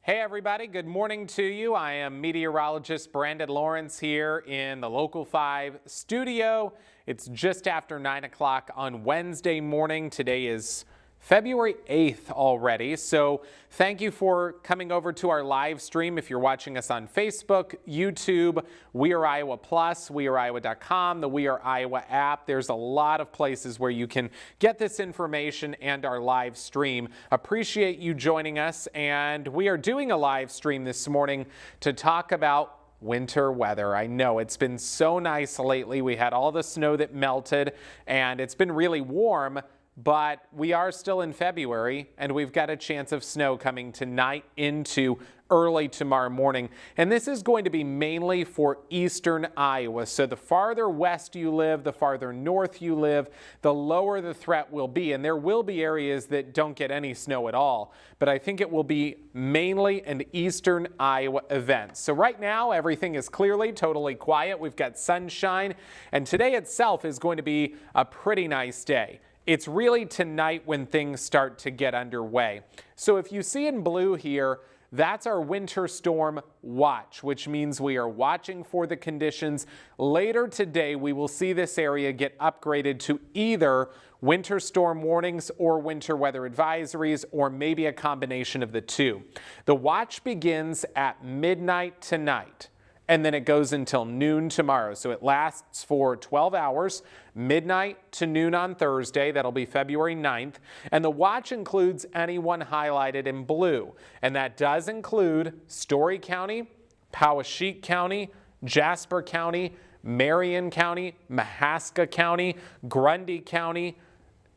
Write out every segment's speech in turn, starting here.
Hey everybody, good morning to you. I am meteorologist Brandon Lawrence here in the Local 5 studio. It's just after 9 o'clock on Wednesday morning. Today is February 8th already, so thank you for coming over to our live stream. If you're watching us on Facebook, YouTube, We Are Iowa Plus, weareiowa.com, the We Are Iowa app. There's a lot of places where you can get this information and our live stream. Appreciate you joining us, and we are doing a live stream this morning to talk about winter weather. I know it's been so nice lately. We had all the snow that melted, and it's been really warm. But we are still in February, and we've got a chance of snow coming tonight into early tomorrow morning. And this is going to be mainly for eastern Iowa. So the farther west you live, the farther north you live, the lower the threat will be. And there will be areas that don't get any snow at all. But I think it will be mainly an eastern Iowa event. So right now, everything is clearly totally quiet. We've got sunshine, and today itself is going to be a pretty nice day. It's really tonight when things start to get underway. So if you see in blue here, that's our winter storm watch, which means we are watching for the conditions. Later today, we will see this area get upgraded to either winter storm warnings or winter weather advisories, or maybe a combination of the two. The watch begins at midnight tonight, and then it goes until noon tomorrow. So it lasts for 12 hours, midnight to noon on Thursday. That'll be February 9th. And the watch includes anyone highlighted in blue. And that does include Story County, Poweshiek County, Jasper County, Marion County, Mahaska County, Grundy County,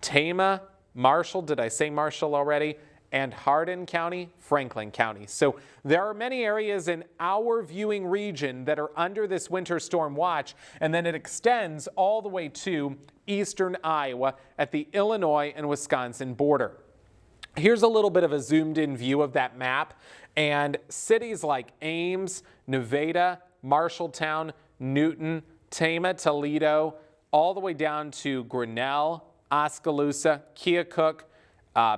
Tama, Marshall. Did I say Marshall already? And Hardin County, Franklin County. So there are many areas in our viewing region that are under this winter storm watch, and then it extends all the way to eastern Iowa at the Illinois and Wisconsin border. Here's a little bit of a zoomed in view of that map, and cities like Ames, Nevada, Marshalltown, Newton, Tama, Toledo, all the way down to Grinnell, Oskaloosa, Keokuk,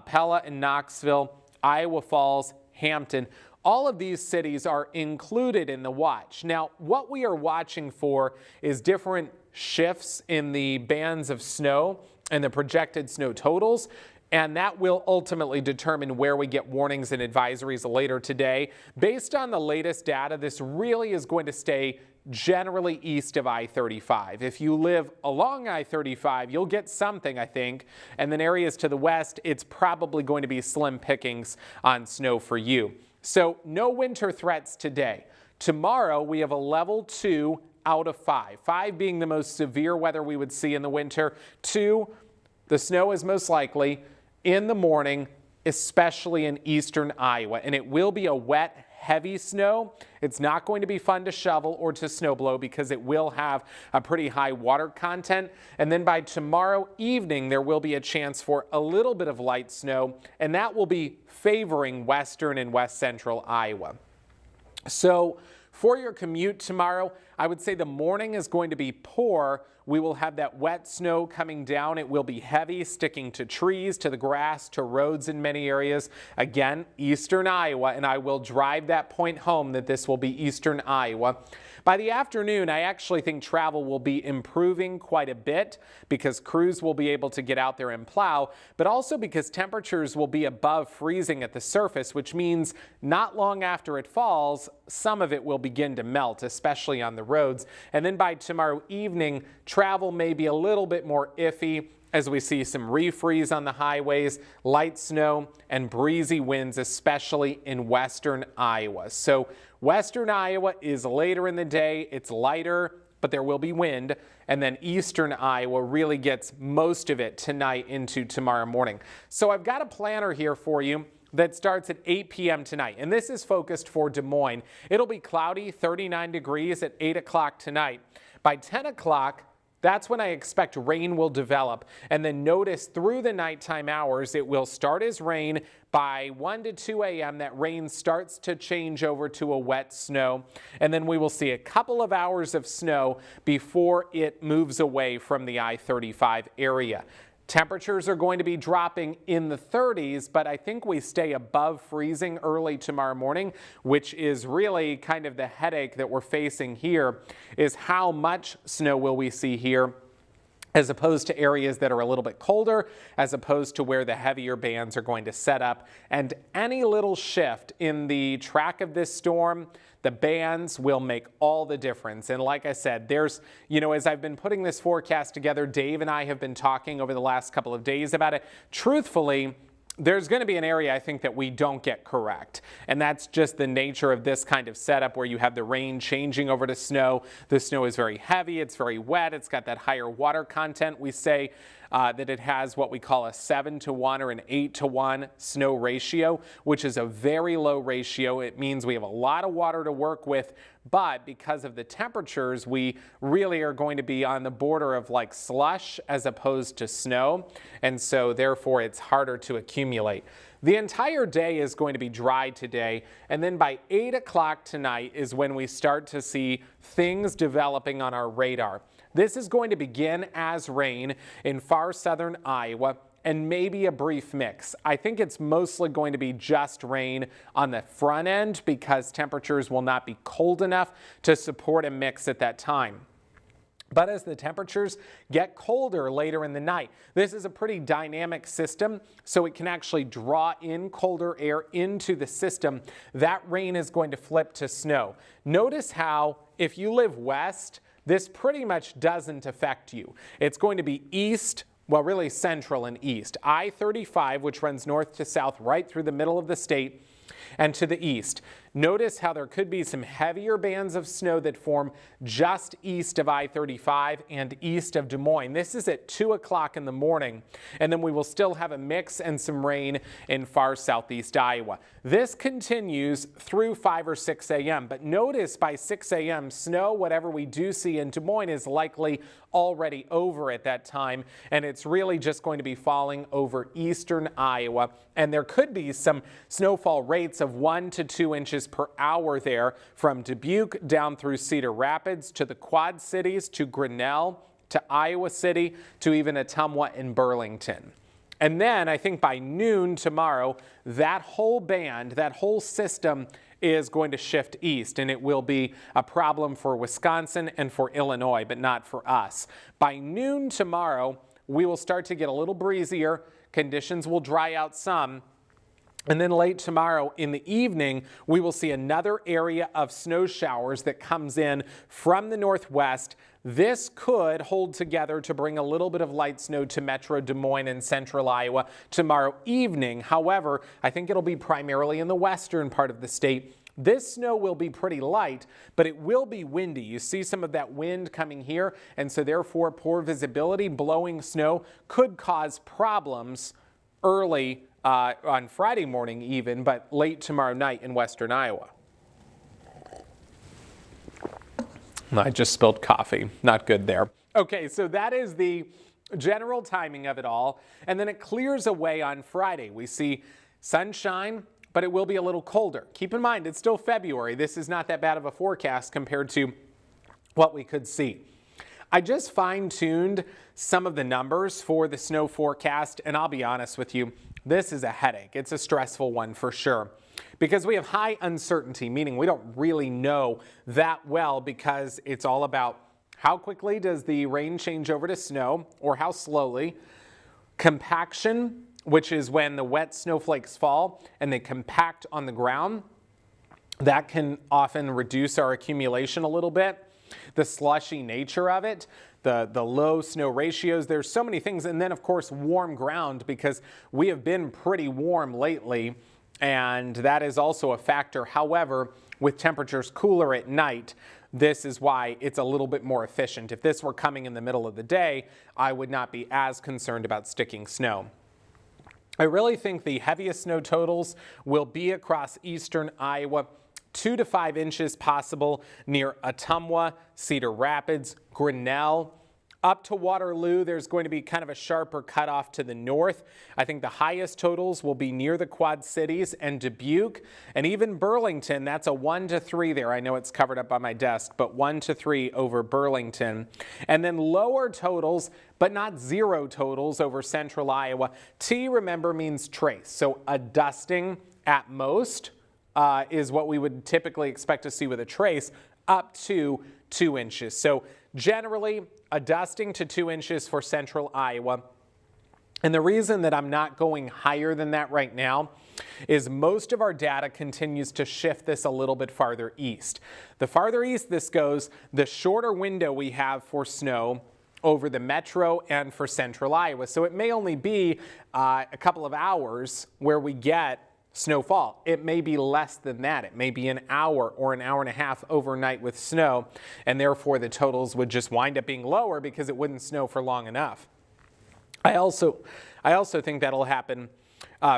Pella and Knoxville, Iowa Falls, Hampton. All of these cities are included in the watch. Now, what we are watching for is different shifts in the bands of snow and the projected snow totals, and that will ultimately determine where we get warnings and advisories later today. Based on the latest data, this really is going to stay generally east of I-35. If you live along I-35, you'll get something, I think, and then areas to the west, it's probably going to be slim pickings on snow for you. So no winter threats today. Tomorrow, we have a level 2 out of 5. 5 being the most severe weather we would see in the winter. 2, the snow is most likely in the morning, especially in eastern Iowa, and it will be a wet, heavy snow. It's not going to be fun to shovel or to snowblow because it will have a pretty high water content. And then by tomorrow evening, there will be a chance for a little bit of light snow, and that will be favoring western and west central Iowa. So for your commute tomorrow, I would say the morning is going to be poor. We will have that wet snow coming down. It will be heavy, sticking to trees, to the grass, to roads in many areas. Again, eastern Iowa, and I will drive that point home that this will be eastern Iowa. By the afternoon, I actually think travel will be improving quite a bit because crews will be able to get out there and plow, but also because temperatures will be above freezing at the surface, which means not long after it falls, some of it will begin to melt, especially on the roads. And then by tomorrow evening, travel may be a little bit more iffy as we see some refreeze on the highways, light snow, and breezy winds, especially in western Iowa. So western Iowa is later in the day. It's lighter, but there will be wind. And then eastern Iowa really gets most of it tonight into tomorrow morning. So I've got a planner here for you that starts at 8 p.m. tonight, and this is focused for Des Moines. It'll be cloudy, 39 degrees at 8 o'clock tonight. By 10 o'clock, that's when I expect rain will develop. And then notice through the nighttime hours, it will start as rain. By 1 to 2 a.m., that rain starts to change over to a wet snow. And then we will see a couple of hours of snow before it moves away from the I-35 area. Temperatures are going to be dropping in the 30s, but I think we stay above freezing early tomorrow morning, which is really kind of the headache that we're facing here, is how much snow will we see here, as opposed to areas that are a little bit colder, as opposed to where the heavier bands are going to set up. And any little shift in the track of this storm, the bands will make all the difference. And like I said, there's, as I've been putting this forecast together, Dave and I have been talking over the last couple of days about it. Truthfully, there's going to be an area I think that we don't get correct, and that's just the nature of this kind of setup where you have the rain changing over to snow. The snow is very heavy, it's very wet, it's got that higher water content. We say that it has what we call a 7-to-1 or an 8-to-1 snow ratio, which is a very low ratio. It means we have a lot of water to work with, but because of the temperatures, we really are going to be on the border of like slush as opposed to snow, and so therefore it's harder to accumulate. The entire day is going to be dry today, and then by 8 o'clock tonight is when we start to see things developing on our radar. This is going to begin as rain in far southern Iowa and maybe a brief mix. I think it's mostly going to be just rain on the front end because temperatures will not be cold enough to support a mix at that time. But as the temperatures get colder later in the night, this is a pretty dynamic system, so it can actually draw in colder air into the system. That rain is going to flip to snow. Notice how if you live west, this pretty much doesn't affect you. It's going to be east, well, really central and east. I-35, which runs north to south right through the middle of the state, and to the east. Notice how there could be some heavier bands of snow that form just east of I-35 and east of Des Moines. This is at 2 o'clock in the morning, and then we will still have a mix and some rain in far southeast Iowa. This continues through 5 or 6 a.m., but notice by 6 a.m. snow, whatever we do see in Des Moines, is likely already over at that time, and it's really just going to be falling over eastern Iowa, and there could be some snowfall rates of 1 to 2 inches per hour there from Dubuque down through Cedar Rapids to the Quad Cities to Grinnell to Iowa City to even Ottumwa and Burlington. And then I think by noon tomorrow, that whole band, that whole system is going to shift east, and it will be a problem for Wisconsin and for Illinois, but not for us. By noon tomorrow, we will start to get a little breezier. Conditions will dry out some. And then late tomorrow in the evening, we will see another area of snow showers that comes in from the northwest. This could hold together to bring a little bit of light snow to metro Des Moines and central Iowa tomorrow evening. However, I think it'll be primarily in the western part of the state. This snow will be pretty light, but it will be windy. You see some of that wind coming here, and so therefore poor visibility, blowing snow could cause problems early on Friday morning even, but late tomorrow night in western Iowa. I just spilled coffee. Not good there. Okay, so that is the general timing of it all. And then it clears away on Friday. We see sunshine, but it will be a little colder. Keep in mind, it's still February. This is not that bad of a forecast compared to what we could see. I just fine-tuned some of the numbers for the snow forecast, and I'll be honest with you, this is a headache. It's a stressful one for sure, because we have high uncertainty, meaning we don't really know that well, because it's all about how quickly does the rain change over to snow or how slowly. Compaction, which is when the wet snowflakes fall and they compact on the ground. That can often reduce our accumulation a little bit. The slushy nature of it, the low snow ratios, there's so many things. And then, of course, warm ground, because we have been pretty warm lately, and that is also a factor. However, with temperatures cooler at night, this is why it's a little bit more efficient. If this were coming in the middle of the day, I would not be as concerned about sticking snow. I really think the heaviest snow totals will be across eastern Iowa. 2 to 5 inches possible near Ottumwa, Cedar Rapids, Grinnell, Up to Waterloo, there's going to be kind of a sharper cutoff to the north. I think the highest totals will be near the Quad Cities and Dubuque, and even Burlington. That's a 1 to 3 there. I know it's covered up on my desk, but 1 to 3 over Burlington. And then lower totals, but not zero totals over central Iowa. T, remember, means trace. So a dusting at most is what we would typically expect to see with a trace, up to 2 inches. So generally, a dusting to 2 inches for central Iowa. And the reason that I'm not going higher than that right now is most of our data continues to shift this a little bit farther east. The farther east this goes, the shorter window we have for snow over the metro and for central Iowa. So it may only be a couple of hours where we get snowfall. It may be less than that. It may be an hour or an hour and a half overnight with snow, and therefore the totals would just wind up being lower because it wouldn't snow for long enough. I also think that'll happen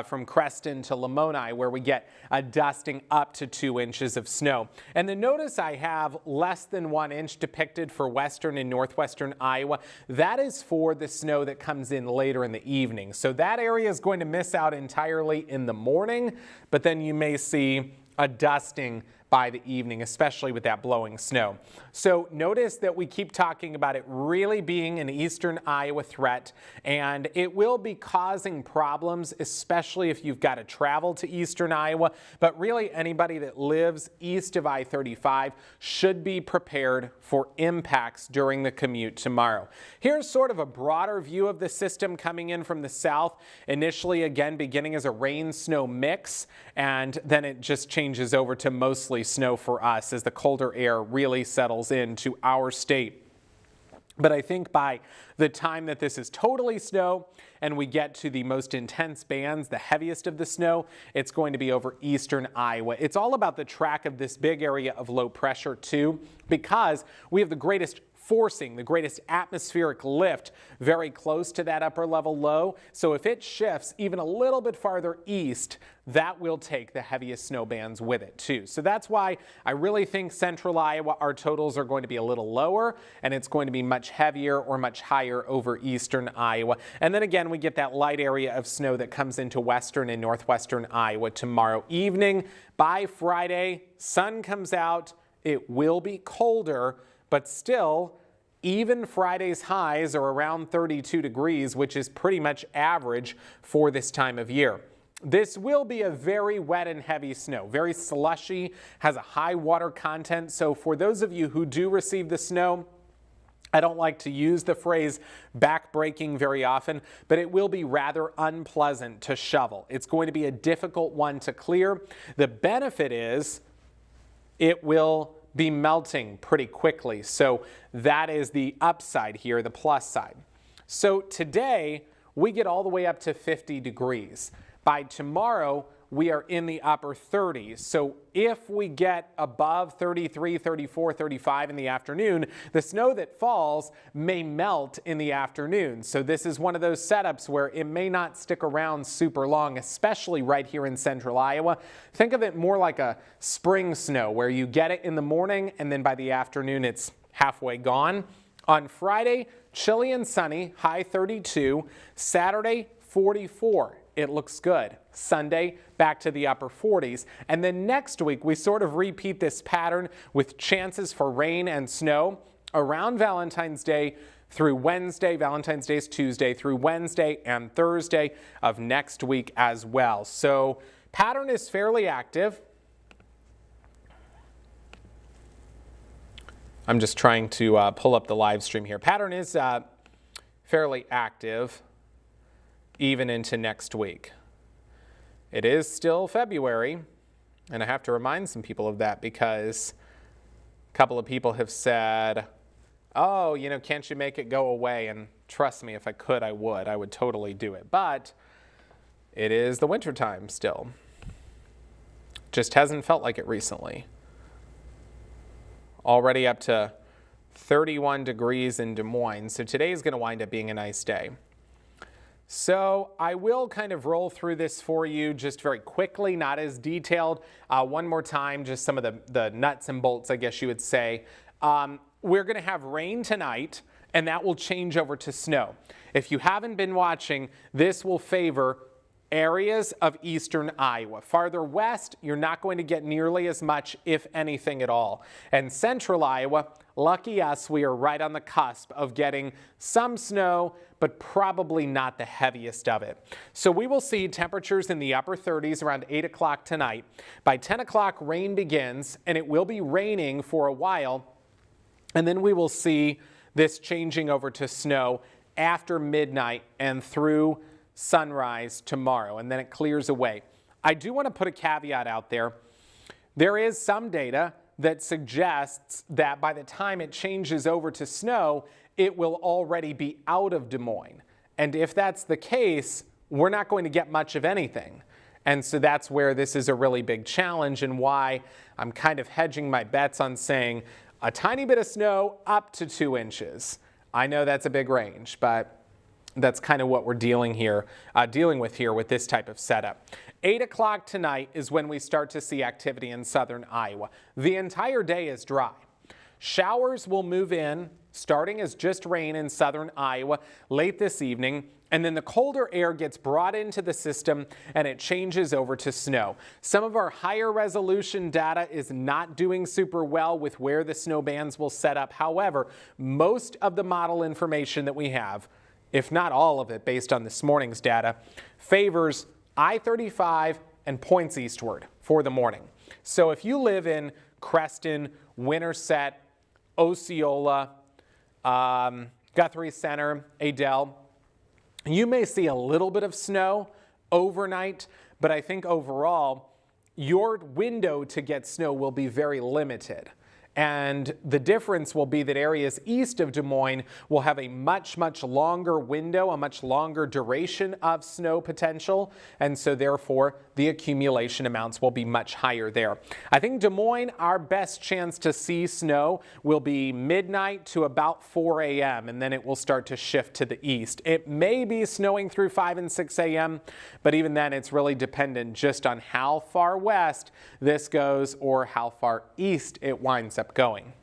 from Creston to Lamoni, where we get a dusting up to 2 inches of snow. And then notice I have less than 1 inch depicted for western and northwestern Iowa. That is for the snow that comes in later in the evening. So that area is going to miss out entirely in the morning, but then you may see a dusting by the evening, especially with that blowing snow. So notice that we keep talking about it really being an eastern Iowa threat, and it will be causing problems, especially if you've got to travel to eastern Iowa. But really, anybody that lives east of I-35 should be prepared for impacts during the commute tomorrow. Here's sort of a broader view of the system coming in from the south. Initially, again, beginning as a rain-snow mix, and then it just changes over to mostly snow for us as the colder air really settles into our state. But I think by the time that this is totally snow and we get to the most intense bands, the heaviest of the snow, it's going to be over eastern Iowa. It's all about the track of this big area of low pressure too, because we have the greatest forcing, the greatest atmospheric lift very close to that upper level low. So if it shifts even a little bit farther east, that will take the heaviest snow bands with it too. So that's why I really think central Iowa, our totals are going to be a little lower, and it's going to be much heavier or much higher over eastern Iowa. And then again, we get that light area of snow that comes into western and northwestern Iowa tomorrow evening. By Friday, sun comes out. It will be colder, but still, even Friday's highs are around 32 degrees, which is pretty much average for this time of year. This will be a very wet and heavy snow, very slushy, has a high water content. So for those of you who do receive the snow, I don't like to use the phrase back-breaking very often, but it will be rather unpleasant to shovel. It's going to be a difficult one to clear. The benefit is it will be melting pretty quickly. So that is the upside here, the plus side. So today we get all the way up to 50 degrees. By tomorrow, we are in the upper 30s. So if we get above 33, 34, 35 in the afternoon, the snow that falls may melt in the afternoon. So this is one of those setups where it may not stick around super long, especially right here in central Iowa. Think of it more like a spring snow where you get it in the morning and then by the afternoon it's halfway gone. On Friday, chilly and sunny, high 32. Saturday, 44. It looks good. Sunday, back to the upper 40s. And then next week, we sort of repeat this pattern with chances for rain and snow around Valentine's Day through Wednesday. Valentine's Day is Tuesday through Wednesday and Thursday of next week as well. So pattern is fairly active. I'm just trying to pull up the live stream here. Pattern is fairly active even into next week. It is still February, and I have to remind some people of that because a couple of people have said, oh, you know, can't you make it go away? And trust me, if I could, I would. I would totally do it. But it is the wintertime still. Just hasn't felt like it recently. Already up to 31 degrees in Des Moines, so today is going to wind up being a nice day. So I will kind of roll through this for you just very quickly, not as detailed. One more time, just some of the nuts and bolts, I guess you would say. We're going to have rain tonight and that will change over to snow. If you haven't been watching, this will favor areas of eastern Iowa. Farther west, you're not going to get nearly as much, if anything at all. And central Iowa, lucky us, we are right on the cusp of getting some snow, but probably not the heaviest of it. So we will see temperatures in the upper 30s around 8 o'clock tonight. By 10 o'clock, rain begins, and it will be raining for a while. And then we will see this changing over to snow after midnight and through sunrise tomorrow, and then it clears away. I do want to put a caveat out there. There is some data that suggests that by the time it changes over to snow, it will already be out of Des Moines. And if that's the case, we're not going to get much of anything. And so that's where this is a really big challenge, and why I'm kind of hedging my bets on saying a tiny bit of snow up to 2 inches. I know that's a big range, but that's kind of what we're dealing with here with this type of setup. 8 o'clock tonight is when we start to see activity in southern Iowa. The entire day is dry. Showers will move in, starting as just rain in southern Iowa late this evening, and then the colder air gets brought into the system and it changes over to snow. Some of our higher resolution data is not doing super well with where the snow bands will set up. However, most of the model information that we have, if not all of it based on this morning's data, favors I-35 and points eastward for the morning. So if you live in Creston, Winterset, Osceola, Guthrie Center, Adel, you may see a little bit of snow overnight, but I think overall your window to get snow will be very limited. And the difference will be that areas east of Des Moines will have a much longer window, a much longer duration of snow potential. And so therefore, the accumulation amounts will be much higher there. I think Des Moines, our best chance to see snow will be midnight to about 4 a.m. and then it will start to shift to the east. It may be snowing through 5 and 6 a.m., but even then it's really dependent just on how far west this goes or how far east it winds up going.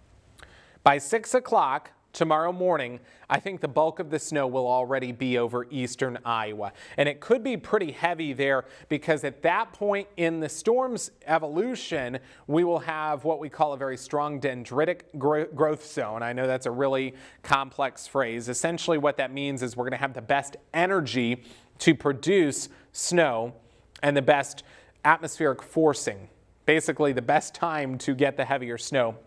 By 6 o'clock tomorrow morning, I think the bulk of the snow will already be over eastern Iowa. And it could be pretty heavy there because at that point in the storm's evolution, we will have what we call a very strong dendritic growth zone. I know that's a really complex phrase. Essentially what that means is we're going to have the best energy to produce snow and the best atmospheric forcing. Basically, the best time to get the heavier snow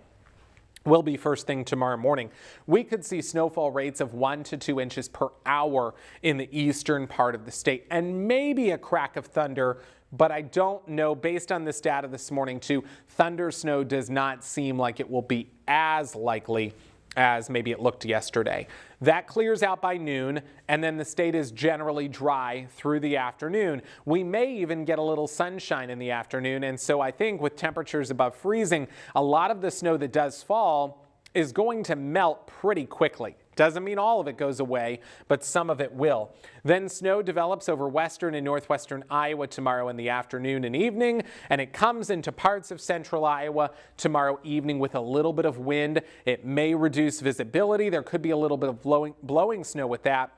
will be first thing tomorrow morning. We could see snowfall rates of 1 to 2 inches per hour in the eastern part of the state, and maybe a crack of thunder, but I don't know. Based on this data this morning too, thunder snow does not seem like it will be as likely as maybe it looked yesterday. That clears out by noon, and then the state is generally dry through the afternoon. We may even get a little sunshine in the afternoon, and so I think with temperatures above freezing, a lot of the snow that does fall is going to melt pretty quickly. Doesn't mean all of it goes away, but some of it will. Then snow develops over western and northwestern Iowa tomorrow in the afternoon and evening, and it comes into parts of central Iowa tomorrow evening with a little bit of wind. It may reduce visibility. There could be a little bit of blowing snow with that.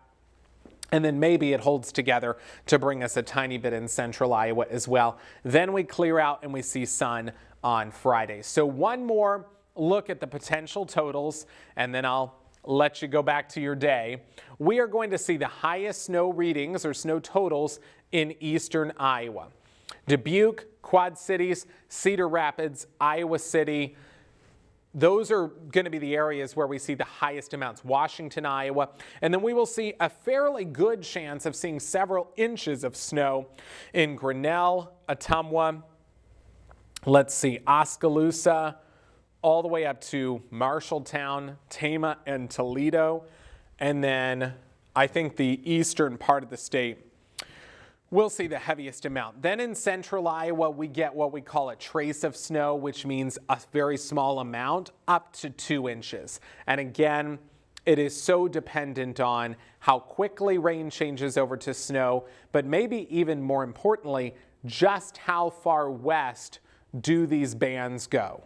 And then maybe it holds together to bring us a tiny bit in central Iowa as well. Then we clear out and we see sun on Friday. So one more look at the potential totals, and then I'll let you go back to your day. We are going to see the highest snow readings or snow totals in eastern Iowa. Dubuque, Quad Cities, Cedar Rapids, Iowa City. Those are going to be the areas where we see the highest amounts. Washington, Iowa. And then we will see a fairly good chance of seeing several inches of snow in Grinnell, Ottumwa, let's see, Oskaloosa, all the way up to Marshalltown, Tama, and Toledo. And then I think the eastern part of the state will see the heaviest amount. Then in central Iowa, we get what we call a trace of snow, which means a very small amount, up to 2 inches. And again, it is so dependent on how quickly rain changes over to snow, but maybe even more importantly, just how far west do these bands go.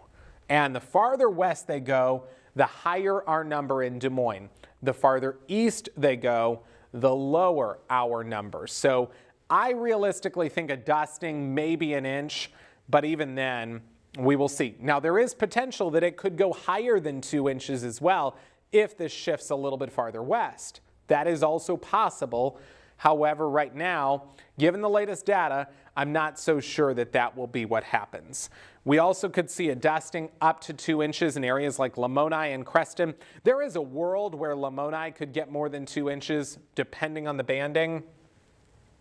And the farther west they go, the higher our number in Des Moines. The farther east they go, the lower our number. So I realistically think a dusting, maybe an inch, but even then, we will see. Now, there is potential that it could go higher than 2 inches as well if this shifts a little bit farther west. That is also possible. However, right now, given the latest data, I'm not so sure that that will be what happens. We also could see a dusting up to 2 inches in areas like Lamoni and Creston. There is a world where Lamoni could get more than 2 inches depending on the banding.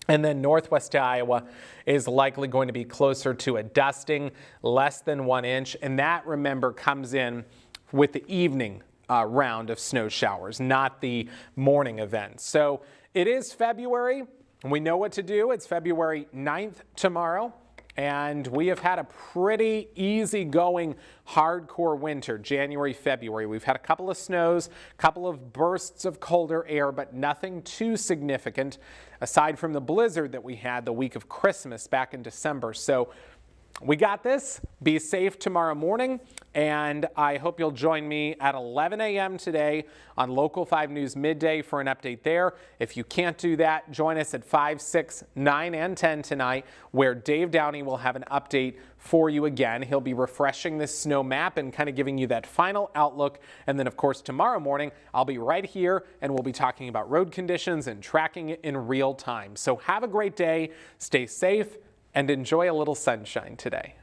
And then northwest Iowa is likely going to be closer to a dusting, less than 1 inch. And that, remember, comes in with the evening round of snow showers, not the morning event. So it is February. We know what to do. It's February 9th tomorrow. And we have had a pretty easy-going, hardcore winter, January, February. We've had a couple of snows, a couple of bursts of colder air, but nothing too significant, aside from the blizzard that we had the week of Christmas back in December. So we got this. Be safe tomorrow morning, and I hope you'll join me at 11 a.m. today on Local 5 News Midday for an update there. If you can't do that, join us at 5, 6, 9, and 10 tonight, where Dave Downey will have an update for you again. He'll be refreshing this snow map and kind of giving you that final outlook. And then, of course, tomorrow morning, I'll be right here, and we'll be talking about road conditions and tracking it in real time. So have a great day, stay safe, and enjoy a little sunshine today.